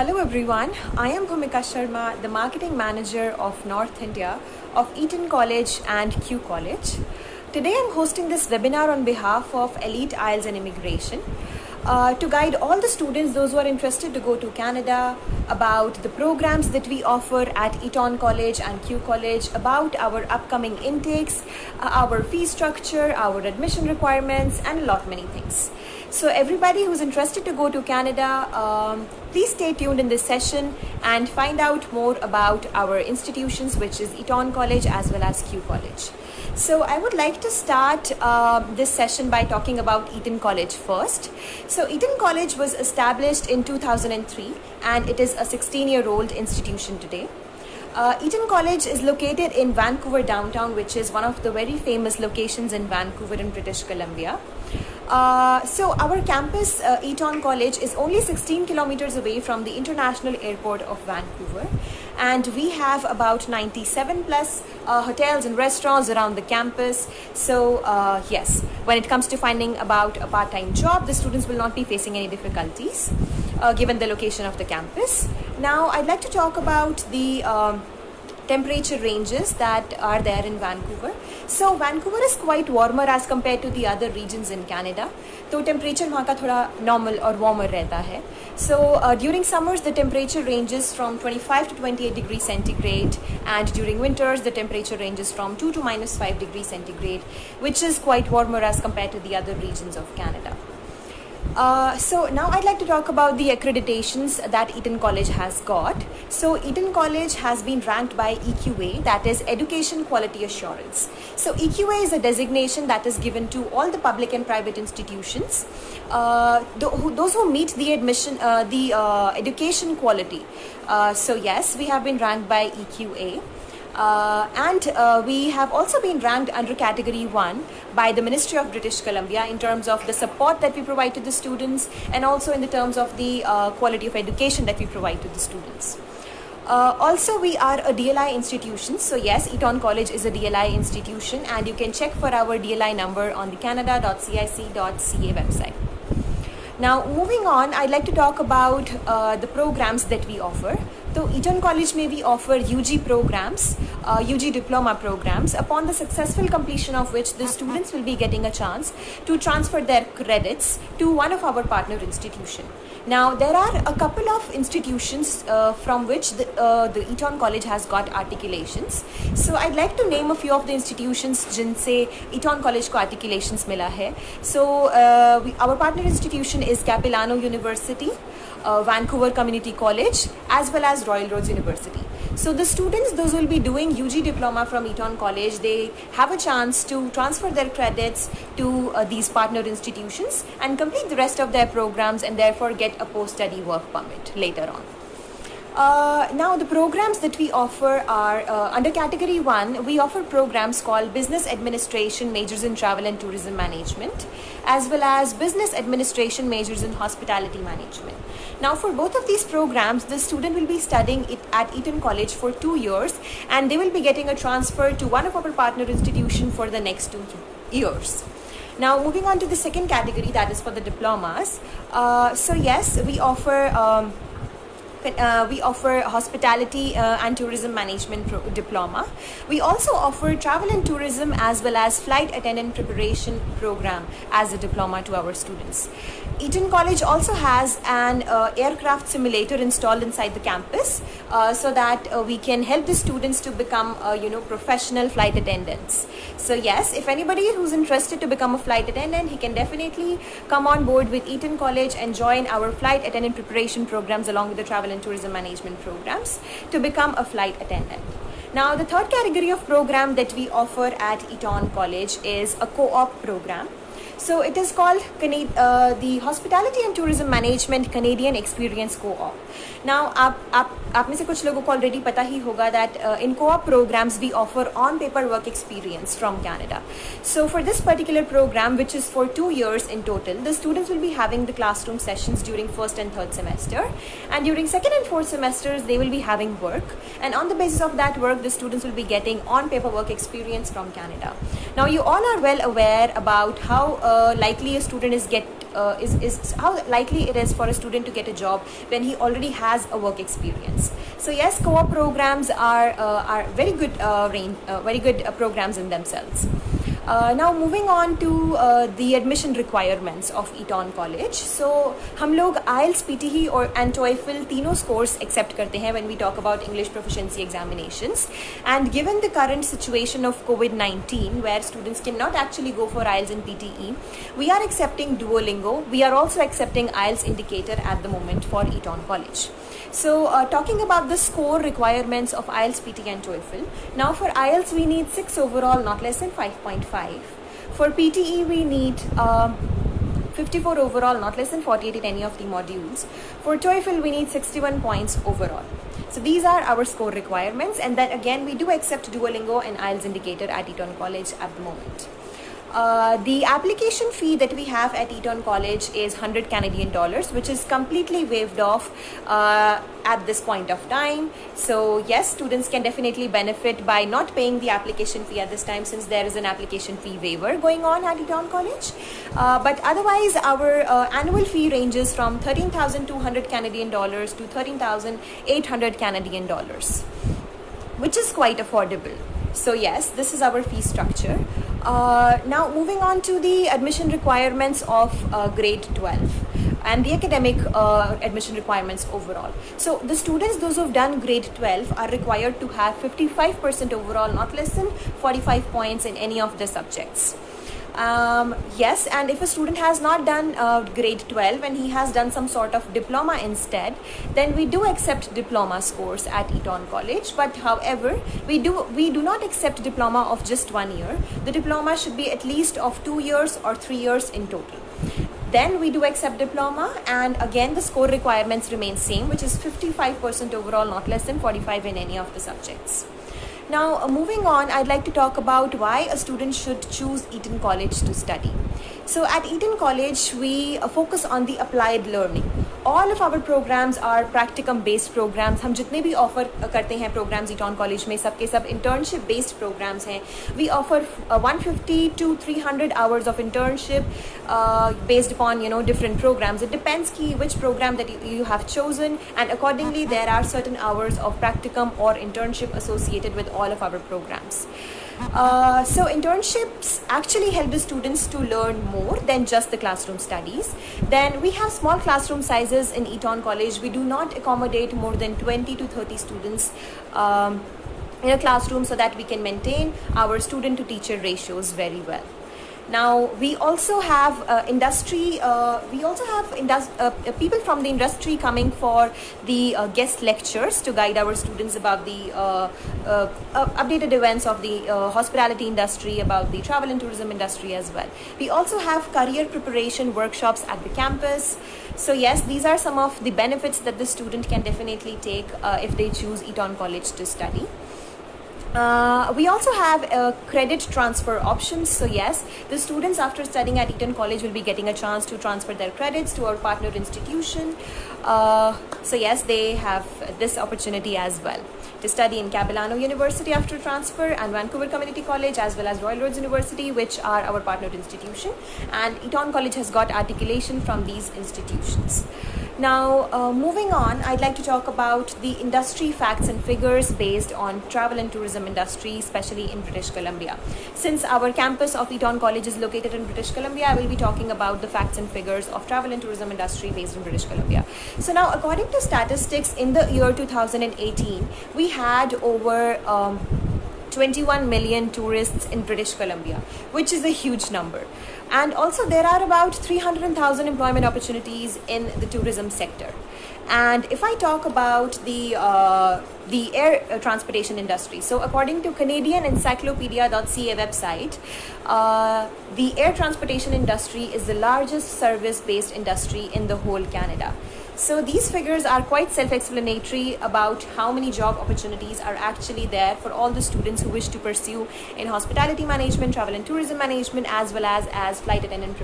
Hello everyone, I am Bhumika Sharma, the Marketing Manager of North India of Eton College and Q College. Today I am hosting this webinar on behalf of Elite IELTS and Immigration to guide all the students, those who are interested to go to Canada, about the programs that we offer at Eton College and Q College, about our upcoming intakes, our fee structure, our admission requirements, and a lot many things. So everybody who's interested to go to Canada, please stay tuned in this session and find out more about our institutions, which is Eton College as well as Q College. So I would like to start this session by talking about Eton College first. So Eton College was established in 2003 and it is a 16-year-old institution today. Eton College is located in Vancouver downtown, which is one of the very famous locations in Vancouver in British Columbia. So our campus, Eton College, is only 16 kilometers away from the International Airport of Vancouver, and we have about 97 plus hotels and restaurants around the campus. So yes, when it comes to finding about a part-time job, the students will not be facing any difficulties given the location of the campus. Now I'd like to talk about the temperature ranges that are there in Vancouver. So Vancouver is quite warmer as compared to the other regions in Canada. So temperature वहाँ का थोड़ा normal और warmer रहता है. So during summers the temperature ranges from 25 to 28 degrees centigrade, and during winters the temperature ranges from 2 to -5 degrees centigrade, which is quite warmer as compared to the other regions of Canada. So now I'd like to talk about the accreditations that Eton College has got. So Eton College has been ranked by EQA, that is Education Quality Assurance. So EQA is a designation that is given to all the public and private institutions, those who meet the education quality. So yes, we have been ranked by EQA. And we have also been ranked under category 1 by the Ministry of British Columbia in terms of the support that we provide to the students, and also in the terms of the quality of education that we provide to the students. Also, we are a DLI institution. So yes, Eton College is a DLI institution, and you can check for our DLI number on the canada.cic.ca website. Now moving on, I'd like to talk about the programs that we offer. So Eton College may we offer UG programs, UG diploma programs, upon the successful completion of which the students will be getting a chance to transfer their credits to one of our partner institution. Now there are a couple of institutions from which the Eton College has got articulations. So I'd like to name a few of the institutions जिनसे Eton College को articulations मिला है. So our partner institution is Capilano University, Vancouver Community College, as well as Royal Roads University. So the students, those will be doing UG diploma from Eton College, they have a chance to transfer their credits to these partner institutions and complete the rest of their programs, and therefore get a post-study work permit later on. Now the programs that we offer are under category 1, we offer programs called Business Administration Majors in Travel and Tourism Management, as well as Business Administration Majors in Hospitality Management. Now for both of these programs, the student will be studying it at Eton College for 2 years, and they will be getting a transfer to one of our partner institutions for the next 2 years. Now moving on to the second category, that is for the diplomas. So yes, we offer hospitality and tourism management diploma. We also offer travel and tourism as well as flight attendant preparation program as a diploma to our students. Eton College also has an aircraft simulator installed inside the campus so that we can help the students to become professional flight attendants. So yes, if anybody who's interested to become a flight attendant, he can definitely come on board with Eton College and join our flight attendant preparation programs along with the travel and tourism management programs to become a flight attendant. Now the third category of program that we offer at Eton College is a co-op program. So it is called the Hospitality and Tourism Management Canadian Experience Co-op. Now आप में से कुछ लोगों को already पता ही होगा that in co-op programs we offer on-paper work experience from Canada. So for this particular program, which is for 2 years in total, the students will be having the classroom sessions during first and third semester, and during second and fourth semesters they will be having work, and on the basis of that work the students will be getting on-paper work experience from Canada. Now you all are well aware about how likely a student is how likely it is for a student to get a job when he already has a work experience. So yes, co-op programs are very good programs in themselves. Now moving on to the admission requirements of Eton College. So हम लोग IELTS, PTE और and TOEFL तीनों scores accept करते हैं when we talk about English proficiency examinations. And given the current situation of COVID-19, where students cannot actually go for IELTS and PTE, we are accepting Duolingo. We are also accepting IELTS indicator at the moment for Eton College. So talking about the score requirements of IELTS, PTE and TOEFL. Now for IELTS we need 6 overall, not less than 5.5. For PTE we need 54 overall, not less than 48 in any of the modules. For TOEFL we need 61 points overall. So these are our score requirements, and then again we do accept Duolingo and IELTS indicator at Eton College at the moment. The application fee that we have at Eton College is $100 Canadian, which is completely waived off at this point of time. So yes, students can definitely benefit by not paying the application fee at this time, since there is an application fee waiver going on at Eton College. But otherwise, our annual fee ranges from $13,200 Canadian to $13,800 Canadian, which is quite affordable. So yes, this is our fee structure. Now moving on to the admission requirements of grade 12 and the academic admission requirements overall. So the students, those who have done grade 12, are required to have 55% overall, not less than 45 points in any of the subjects. Yes, and if a student has not done grade 12 and he has done some sort of diploma instead, then we do accept diploma scores at Eton College. But however, we do not accept diploma of just 1 year. The diploma should be at least of 2 years or 3 years in total. Then we do accept diploma, and again the score requirements remain same, which is 55% overall, not less than 45 in any of the subjects. Now, moving on, I'd like to talk about why a student should choose Eton College to study. So at Eton College, we focus on the applied learning. All of our programs are practicum based programs. हम जितने भी offer करते हैं programs Eton College में, सबके सब internship based programs हैं. We offer 150 to 300 hours of internship based upon different programs. It depends ki which program that you have chosen, and accordingly there are certain hours of practicum or internship associated with all of our programs. So internships actually help the students to learn more than just the classroom studies. Then we have small classroom sizes in Eton College. We do not accommodate more than 20 to 30 students in a classroom, so that we can maintain our student to teacher ratios very well. Now we also have people from the industry coming for the guest lectures to guide our students about the updated events of the hospitality industry, about the travel and tourism industry as well. We also have career preparation workshops at the campus. So yes, these are some of the benefits that the student can definitely take if they choose Eton College to study. We also have credit transfer options. So yes, the students after studying at Eton College will be getting a chance to transfer their credits to our partner institution. So yes, they have this opportunity as well to study in Capilano University after transfer, and Vancouver Community College, as well as Royal Roads University, which are our partnered institution. And Eton College has got articulation from these institutions. Now, moving on, I'd like to talk about the industry facts and figures based on travel and tourism industry, especially in British Columbia. Since our campus of Eton College is located in British Columbia, I will be talking about the facts and figures of travel and tourism industry based in British Columbia. So now, according to statistics, in the year 2018, we had over 21 million tourists in British Columbia, which is a huge number. And also there are about 300,000 employment opportunities in the tourism sector. And if I talk about the air transportation industry, so according to Canadian Encyclopedia.ca website, the air transportation industry is the largest service-based industry in the whole Canada. So these figures are quite self-explanatory about how many job opportunities are actually there for all the students who wish to pursue in hospitality management, travel and tourism management, as well as flight attendant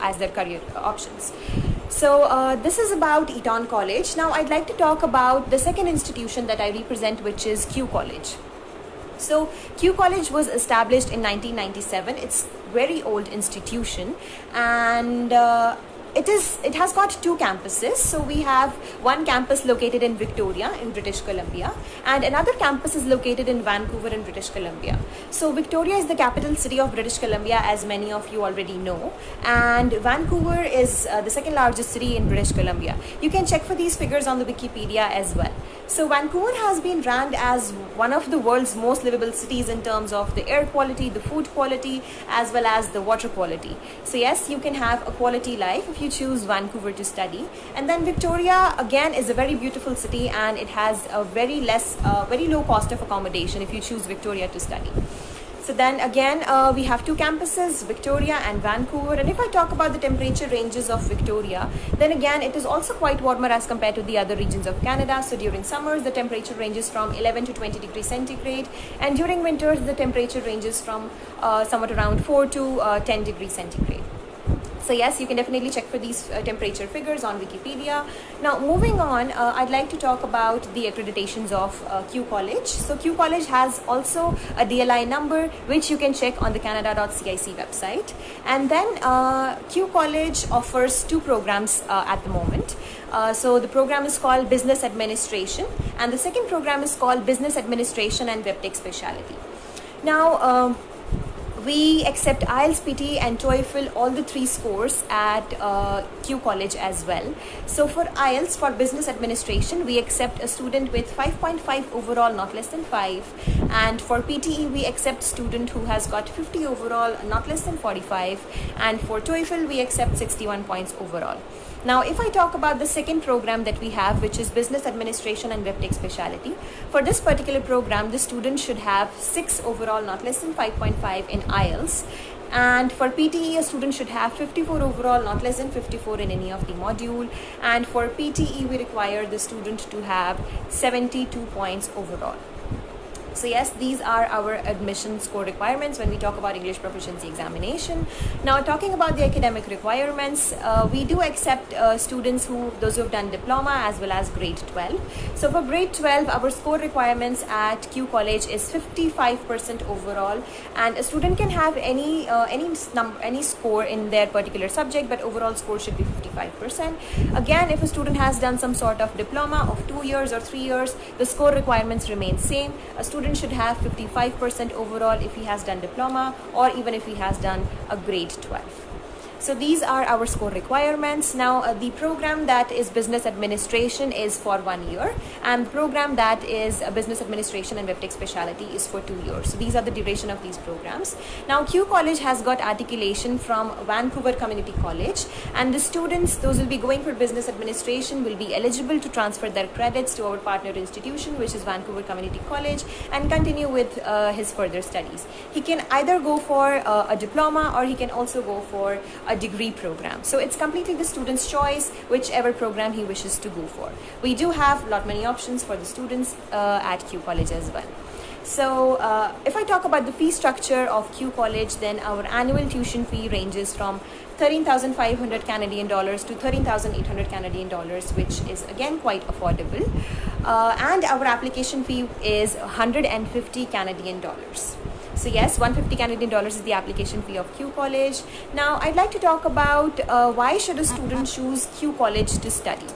as their career options. So this is about Eton College. Now I'd like to talk about the second institution that I represent, which is Q College. So Q College was established in 1997. It's very old institution, and it has got two campuses. So we have one campus located in Victoria in British Columbia, and another campus is located in Vancouver in British Columbia. So Victoria is the capital city of British Columbia, as many of you already know, and Vancouver is the second largest city in British Columbia. You can check for these figures on the Wikipedia as well. So Vancouver has been ranked as one of the world's most livable cities in terms of the air quality, the food quality, as well as the water quality. So yes, you can have a quality life if you choose Vancouver to study. And then Victoria again is a very beautiful city, and it has a very low cost of accommodation if you choose Victoria to study. So then again, we have two campuses, Victoria and Vancouver. And if I talk about the temperature ranges of Victoria, then again, it is also quite warmer as compared to the other regions of Canada. So during summers, the temperature ranges from 11 to 20 degrees centigrade. And during winters, the temperature ranges from somewhat around 4 to 10 degrees centigrade. So yes, you can definitely check for these temperature figures on Wikipedia. Now moving on, I'd like to talk about the accreditations of Q College. So Q College has also a DLI number, which you can check on the canada.cic website. And then Q College offers two programs at the moment. So the program is called Business Administration, and the second program is called Business Administration and Web Tech Specialty. Now, we accept IELTS, PT and TOEFL, all the three scores at Q College as well. So for IELTS, for business administration, we accept a student with 5.5 overall, not less than 5. And for PTE, we accept student who has got 50 overall, not less than 45. And for TOEFL, we accept 61 points overall. Now, if I talk about the second program that we have, which is Business Administration and Web Tech Specialty, for this particular program, the student should have 6 overall, not less than 5.5 in IELTS. And for PTE, a student should have 54 overall, not less than 54 in any of the module. And for PTE, we require the student to have 72 points overall. So yes, these are our admission score requirements when we talk about English proficiency examination. Now, talking about the academic requirements, we do accept students those who have done diploma as well as grade 12. So for grade 12, our score requirements at Q College is 55% overall, and a student can have any score in their particular subject, but overall score should be 55%. Again, if a student has done some sort of diploma of 2 years or 3 years, the score requirements remain same. A student should have 55% overall if he has done diploma, or even if he has done a grade 12. So these are our score requirements. Now, the program that is Business Administration is for 1 year, and the program that is Business Administration and Web Tech Specialty is for 2 years. So these are the duration of these programs. Now, Q College has got articulation from Vancouver Community College, and the students, those will be going for Business Administration, will be eligible to transfer their credits to our partner institution, which is Vancouver Community College, and continue with his further studies. He can either go for a diploma, or he can also go for a degree program. So it's completely the student's choice, whichever program he wishes to go for. We do have many options for the students at Q College as well. So if I talk about the fee structure of Q College, then our annual tuition fee ranges from 13,500 Canadian dollars to 13,800 Canadian dollars, which is again quite affordable. And our application fee is 150 Canadian dollars. So yes, 150 Canadian dollars is the application fee of Q College. Now, I'd like to talk about why should a student choose Q College to study.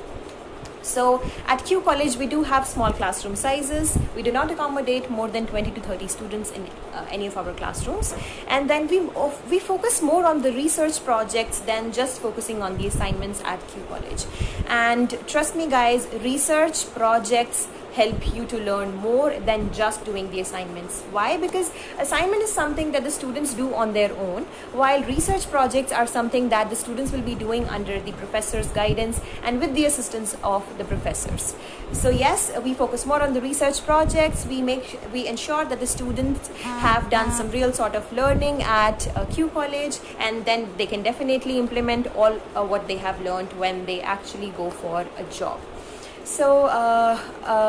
So at Q College, we do have small classroom sizes. We do not accommodate more than 20 to 30 students in any of our classrooms. And then we focus more on the research projects than just focusing on the assignments at Q College. And trust me guys, research projects help you to learn more than just doing the assignments. Why? Because assignment is something that the students do on their own, while research projects are something that the students will be doing under the professor's guidance and with the assistance of the professors. So yes, we focus more on the research projects. We ensure that the students have done some real sort of learning at Q College, and then they can definitely implement all what they have learned when they actually go for a job. So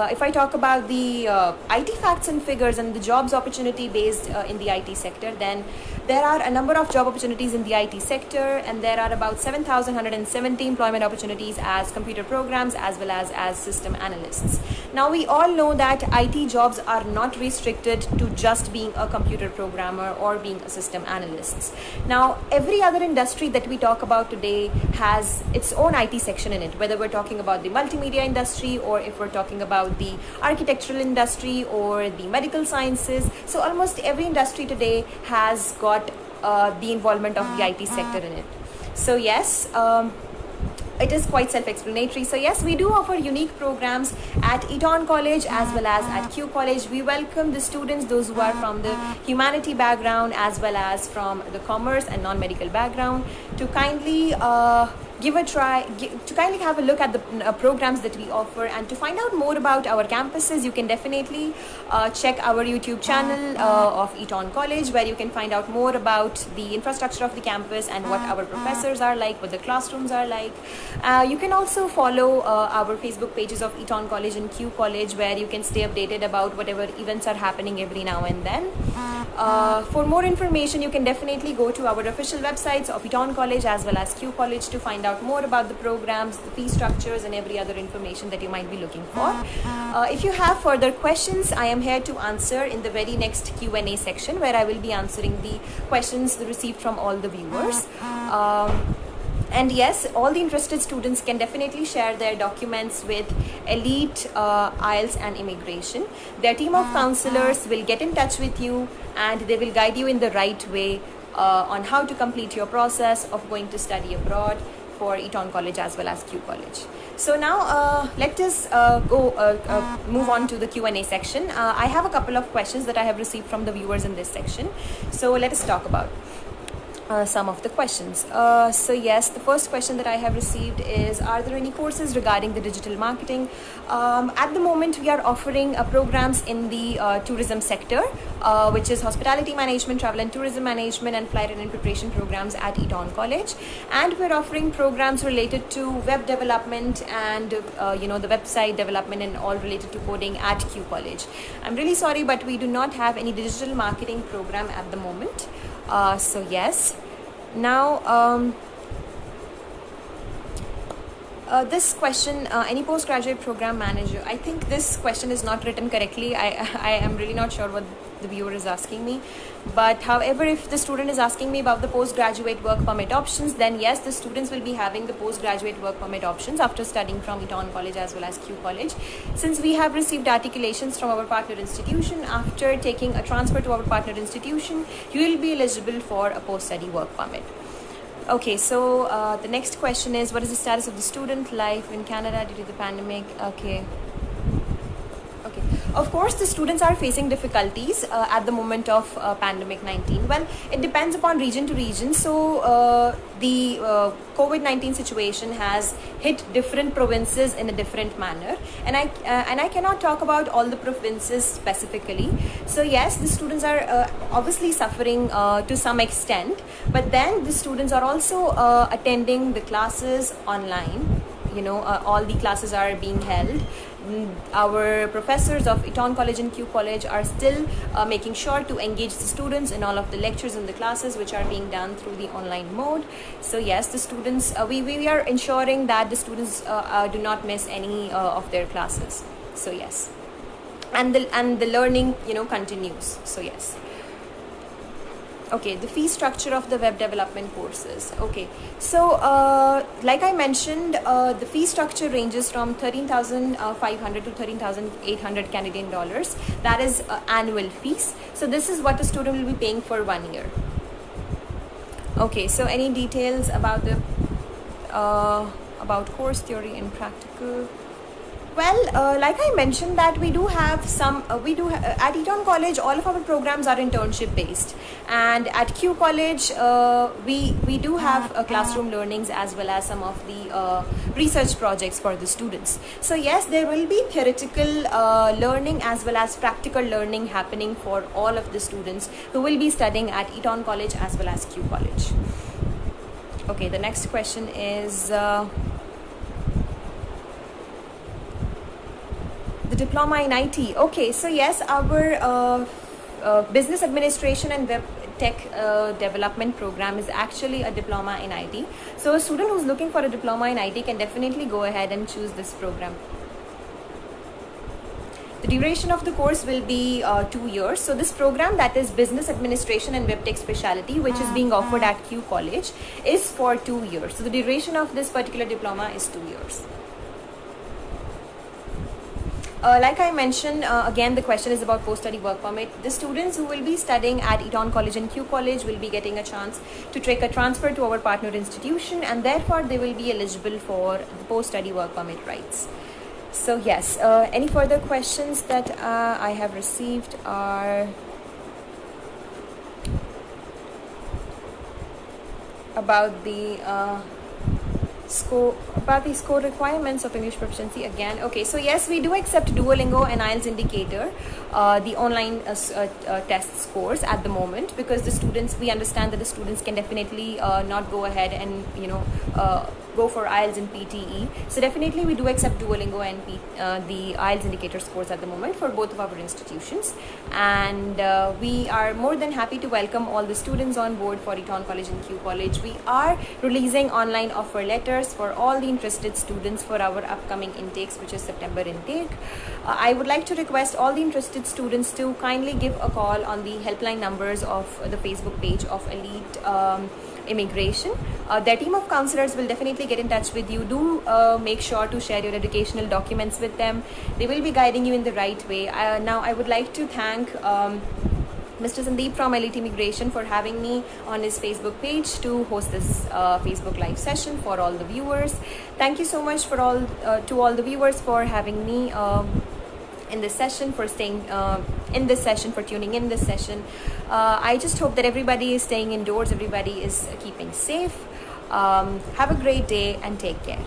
if I talk about the IT facts and figures and the jobs opportunity based in the IT sector, then There are a number of job opportunities in the IT sector, and there are about 7,170 employment opportunities as computer programs as well as system analysts. Now, we all know that IT jobs are not restricted to just being a computer programmer or being a system analyst. Now, every other industry that we talk about today has its own IT section in it, whether we're talking about the multimedia industry or if we're talking about the architectural industry or the medical sciences. So almost every industry today has got the involvement of the IT sector in it. So yes, it is quite self-explanatory. So yes, we do offer unique programs at Eton College as well as at Q College. We welcome the students, those who are from the humanity background as well as from the commerce and non-medical background, to kindly give a try, to kindly have a look at the programs that we offer. And to find out more about our campuses, you can definitely check our YouTube channel of Eton College, where you can find out more about the infrastructure of the campus and what our professors are like, what the classrooms are like. You can also follow our Facebook pages of Eton College and Q College, where you can stay updated about whatever events are happening every now and then. For more information, you can definitely go to our official websites of Eton College as well as Q College to find out more about the programs, the fee structures, and every other information that you might be looking for. If you have further questions, I am here to answer in the very next Q&A section, where I will be answering the questions received from all the viewers. And yes, all the interested students can definitely share their documents with Elite IELTS and Immigration. Their team of counselors will get in touch with you, and they will guide you in the right way on how to complete your process of going to study abroad for Eton College as well as Q College. So now let us move on to the Q&A section. I have a couple of questions that I have received from the viewers in this section. So let us talk about some of the questions. So yes, the first question that I have received is, are there any courses regarding the digital marketing? At the moment, we are offering programs in the tourism sector, which is hospitality management, travel and tourism management, and flight and preparation programs at Eton College. And we're offering programs related to web development and the website development and all related to coding at Q College. I'm really sorry, but we do not have any digital marketing program at the moment. So yes, now this question, any postgraduate program manager, I think this question is not written correctly. I am really not sure what the viewer is asking me. But however, if the student is asking me about the postgraduate work permit options, then yes, the students will be having the postgraduate work permit options after studying from Eton College as well as Q College. Since we have received articulations from our partner institution, after taking a transfer to our partner institution, you will be eligible for a post-study work permit. Okay, so the next question is, what is the status of the student life in Canada due to the pandemic? Okay. Of course, the students are facing difficulties at the moment of pandemic 19. Well, it depends upon region to region. So the COVID-19 situation has hit different provinces in a different manner, and I cannot talk about all the provinces specifically. So yes, the students are obviously suffering to some extent, but then the students are also attending the classes online. All the classes are being held. Our professors of Eton College and Q College are still making sure to engage the students in all of the lectures and the classes which are being done through the online mode. So yes, the students, we are ensuring that the students do not miss any of their classes. So yes, and the learning continues. So yes. Okay, the fee structure of the web development courses. Okay, so like I mentioned, the fee structure ranges from 13,500 to 13,800 Canadian dollars. That is annual fees. So this is what a student will be paying for 1 year. Okay, so any details about the about course theory and practical? Well, like I mentioned that we do have some, at Eton College, all of our programs are internship based, and at Q College, we do have classroom learnings as well as some of the research projects for the students. So yes, there will be theoretical learning as well as practical learning happening for all of the students who will be studying at Eton College as well as Q College. Okay, the next question is, the diploma in IT. Okay, so yes, our business administration and web tech development program is actually a diploma in IT. So a student who's looking for a diploma in IT can definitely go ahead and choose this program. The duration of the course will be 2 years. So this program, that is Business Administration and Web Tech Specialty, which is being offered at Q College, is for 2 years. So the duration of this particular diploma is 2 years. Like I mentioned, again, the question is about post-study work permit. The students who will be studying at Eton College and Q College will be getting a chance to take a transfer to our partner institution, and therefore they will be eligible for the post-study work permit rights. So yes, any further questions that I have received are about the score requirements of English proficiency again. Okay, so yes, we do accept Duolingo and IELTS indicator, the online test scores at the moment, because the students, we understand that the students can definitely not go ahead and go for IELTS and PTE. So definitely we do accept Duolingo and the IELTS indicator scores at the moment for both of our institutions, and we are more than happy to welcome all the students on board for Eton College and Q College. We are releasing online offer letters for all the interested students for our upcoming intakes, which is September intake. I would like to request all the interested students to kindly give a call on the helpline numbers of the Facebook page of Elite Immigration. Their team of counselors will definitely get in touch with you. Do make sure to share your educational documents with them. They will be guiding you in the right way. Now I would like to thank Mr. Sandeep from Elite Immigration for having me on his Facebook page to host this Facebook live session for all the viewers. Thank you so much for to all the viewers for having me in this session, for staying in this session, for tuning in this session. I just hope that everybody is staying indoors, everybody is keeping safe. Have a great day and take care.